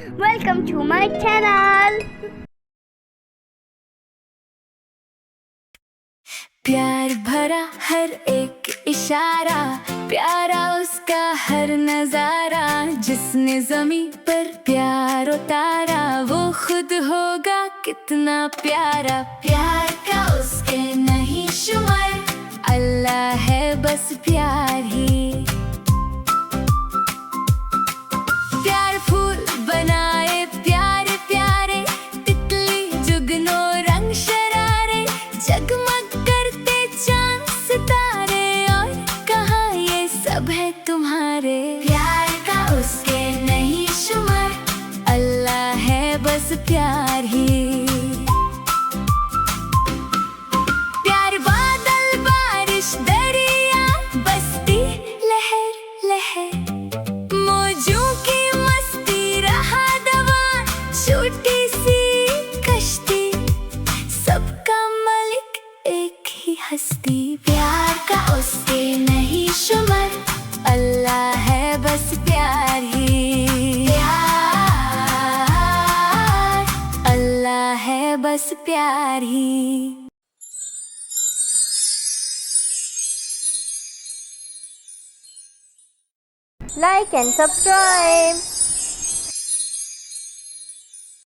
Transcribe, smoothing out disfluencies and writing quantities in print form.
Welcome to my channel. प्यार भरा हर एक इशारा, प्यारा उसका हर नजारा। जिसने जमीन पर प्यार उतारा, वो खुद होगा कितना प्यारा। प्यार का उसके नहीं शुमार, अल्लाह है बस प्यार ही। प्यार फूल बनाए प्यारे प्यारे, तितली जुगनू रंग शरारे। जगमग करते चांद सितारे, और कहा ये सब है तुम्हारे। प्यार का उसके नहीं शुमार, अल्लाह है बस प्यार ही। प्यार बादल बारिश दरिया, बसती लहर लहर। मौजों की मस्ती रहा दवा, छोटी सी कश्ती। सबका मालिक एक ही हस्ती। प्यार का उसके नहीं शुमार, अल्लाह है बस प्यार ही। प्यार अल्लाह है बस प्यार ही। Like and subscribe.